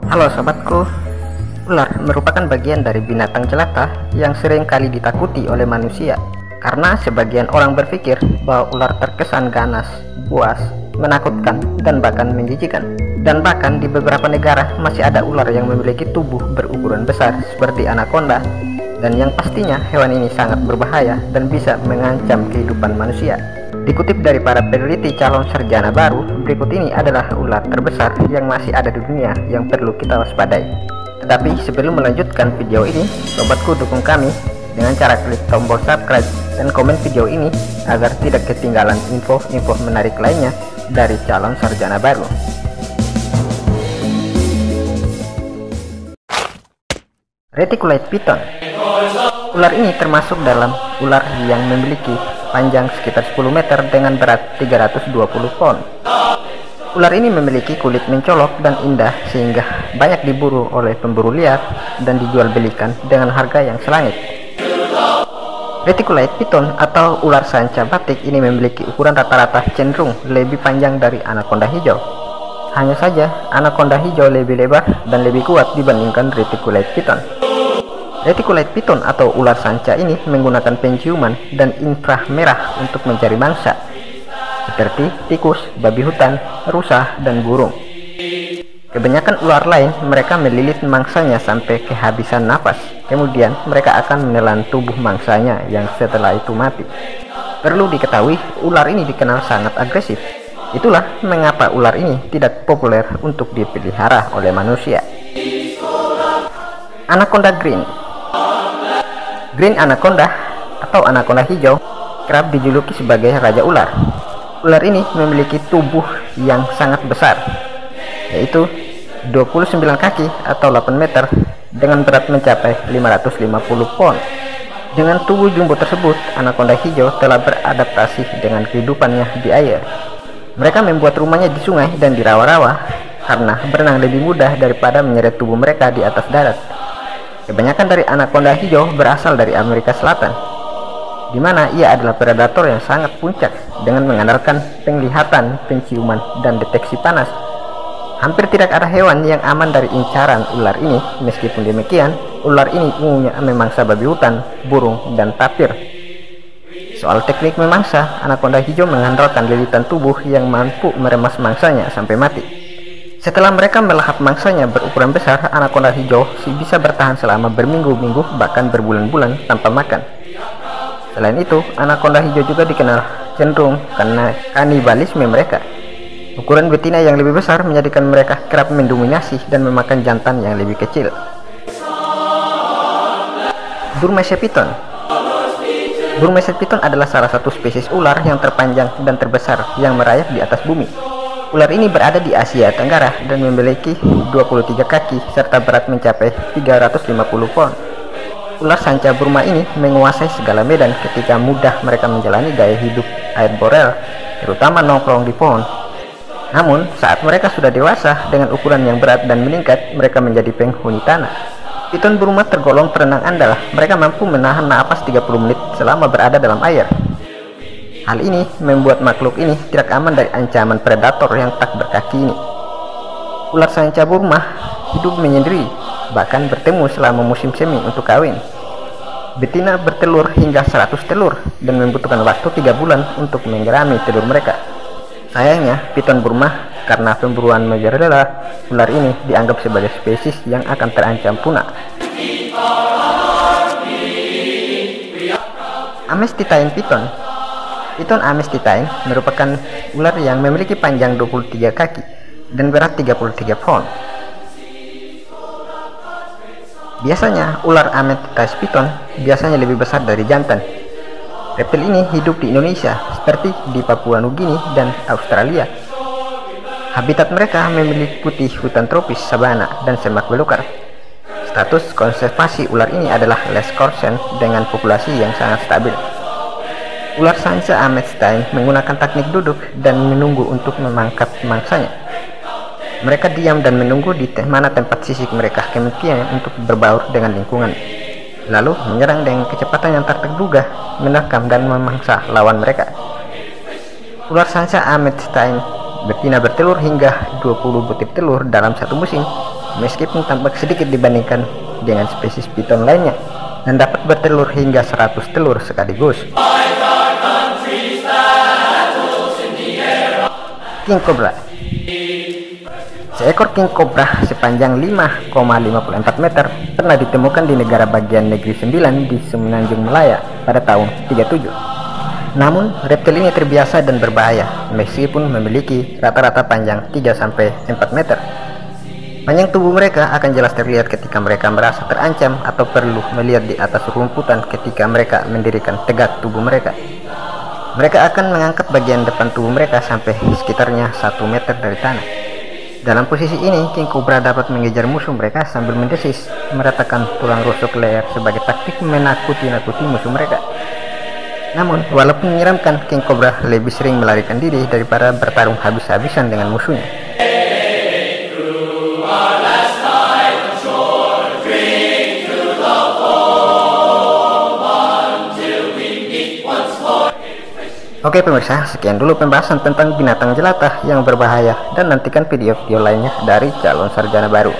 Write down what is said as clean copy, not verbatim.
Halo sobatku, ular merupakan bagian dari binatang jelata yang sering kali ditakuti oleh manusia karena sebagian orang berpikir bahwa ular terkesan ganas, buas, menakutkan, dan bahkan menjijikan. Dan bahkan di beberapa negara masih ada ular yang memiliki tubuh berukuran besar seperti anaconda, dan yang pastinya hewan ini sangat berbahaya dan bisa mengancam kehidupan manusia. Dikutip dari para peneliti calon sarjana baru, berikut ini adalah ular terbesar yang masih ada di dunia yang perlu kita waspadai. Tetapi sebelum melanjutkan video ini, sobatku dukung kami dengan cara klik tombol subscribe dan komen video ini agar tidak ketinggalan info-info menarik lainnya dari calon sarjana baru. Reticulate python. Ular ini termasuk dalam ular yang memiliki panjang sekitar 10 meter dengan berat 320 pound. Ular ini memiliki kulit mencolok dan indah sehingga banyak diburu oleh pemburu liar dan dijual belikan dengan harga yang selangit. Reticulate python atau ular sanca batik ini memiliki ukuran rata-rata cenderung lebih panjang dari anaconda hijau. Hanya saja anaconda hijau lebih lebar dan lebih kuat dibandingkan reticulate python. Reticulate python atau ular sanca ini menggunakan penciuman dan inframerah untuk mencari mangsa, seperti tikus, babi hutan, rusa, dan burung. Kebanyakan ular lain, mereka melilit mangsanya sampai kehabisan nafas. Kemudian mereka akan menelan tubuh mangsanya yang setelah itu mati. Perlu diketahui, ular ini dikenal sangat agresif. Itulah mengapa ular ini tidak populer untuk dipelihara oleh manusia. Anaconda green. Green anaconda atau anaconda hijau kerap dijuluki sebagai raja ular. Ular ini memiliki tubuh yang sangat besar, yaitu 29 kaki atau 8 meter dengan berat mencapai 550 pound. Dengan tubuh jumbo tersebut, anaconda hijau telah beradaptasi dengan kehidupannya di air. Mereka membuat rumahnya di sungai dan di rawa-rawa karena berenang lebih mudah daripada menyeret tubuh mereka di atas darat. Kebanyakan dari anaconda hijau berasal dari Amerika Selatan, di mana ia adalah predator yang sangat puncak dengan mengandalkan penglihatan, penciuman, dan deteksi panas. Hampir tidak ada hewan yang aman dari incaran ular ini. Meskipun demikian, ular ini umumnya memangsa babi hutan, burung, dan tapir. Soal teknik memangsa, anaconda hijau mengandalkan lilitan tubuh yang mampu meremas mangsanya sampai mati. Setelah mereka melahap mangsanya berukuran besar, anaconda hijau bisa bertahan selama berminggu-minggu bahkan berbulan-bulan tanpa makan. Selain itu, anaconda hijau juga dikenal cenderung karena kanibalisme mereka. Ukuran betina yang lebih besar menjadikan mereka kerap mendominasi dan memakan jantan yang lebih kecil. Burmese python. Burmese python adalah salah satu spesies ular yang terpanjang dan terbesar yang merayap di atas bumi. Ular ini berada di Asia Tenggara dan memiliki 23 kaki serta berat mencapai 350 pound. Ular sanca Burma ini menguasai segala medan ketika mudah mereka menjalani gaya hidup arboreal, terutama nongkrong di pohon. Namun, saat mereka sudah dewasa dengan ukuran yang berat dan meningkat, mereka menjadi penghuni tanah. Python Burma tergolong perenang andal. Mereka mampu menahan napas 30 menit selama berada dalam air. Hal ini membuat makhluk ini tidak aman dari ancaman predator yang tak berkaki ini. Ular sanca Burma hidup menyendiri, bahkan bertemu selama musim semi untuk kawin. Betina bertelur hingga 100 telur dan membutuhkan waktu 3 bulan untuk menggerami telur mereka. Sayangnya, python Burma karena pemburuan merajalela, ular ini dianggap sebagai spesies yang akan terancam punah. Amestitine python. Python amestitine merupakan ular yang memiliki panjang 23 kaki dan berat 33 pound. Biasanya, ular amestitine python biasanya lebih besar dari jantan. Reptil ini hidup di Indonesia, seperti di Papua Nugini dan Australia. Habitat mereka meliputi hutan tropis, sabana, dan semak belukar. Status konservasi ular ini adalah less concern dengan populasi yang sangat stabil. Ular sanca amestitine menggunakan teknik duduk dan menunggu untuk memangkat mangsanya. Mereka diam dan menunggu di mana tempat sisik mereka kemungkinan untuk berbaur dengan lingkungan, lalu menyerang dengan kecepatan yang tak terduga, menerkam dan memangsa lawan mereka. Ular sanca amestitine betina bertelur hingga 20 butir telur dalam satu musim, meskipun tampak sedikit dibandingkan dengan spesies piton lainnya, dan dapat bertelur hingga 100 telur sekaligus. King Cobra. Seekor king cobra sepanjang 5,54 meter pernah ditemukan di negara bagian Negeri Sembilan di Semenanjung Malaya pada tahun 37. Namun, reptil ini terbiasa dan berbahaya meskipun memiliki rata-rata panjang 3-4 meter. Panjang tubuh mereka akan jelas terlihat ketika mereka merasa terancam atau perlu melihat di atas rumputan ketika mereka mendirikan tegak tubuh mereka. Mereka akan mengangkat bagian depan tubuh mereka sampai sekitarnya 1 meter dari tanah. Dalam posisi ini, king cobra dapat mengejar musuh mereka sambil mendesis, meratakan tulang rusuk leher sebagai taktik menakuti-nakuti musuh mereka. Namun, walaupun menyeramkan, king cobra lebih sering melarikan diri daripada bertarung habis-habisan dengan musuhnya. Oke pemirsa, sekian dulu pembahasan tentang binatang jelata yang berbahaya, dan nantikan video-video lainnya dari calon sarjana baru.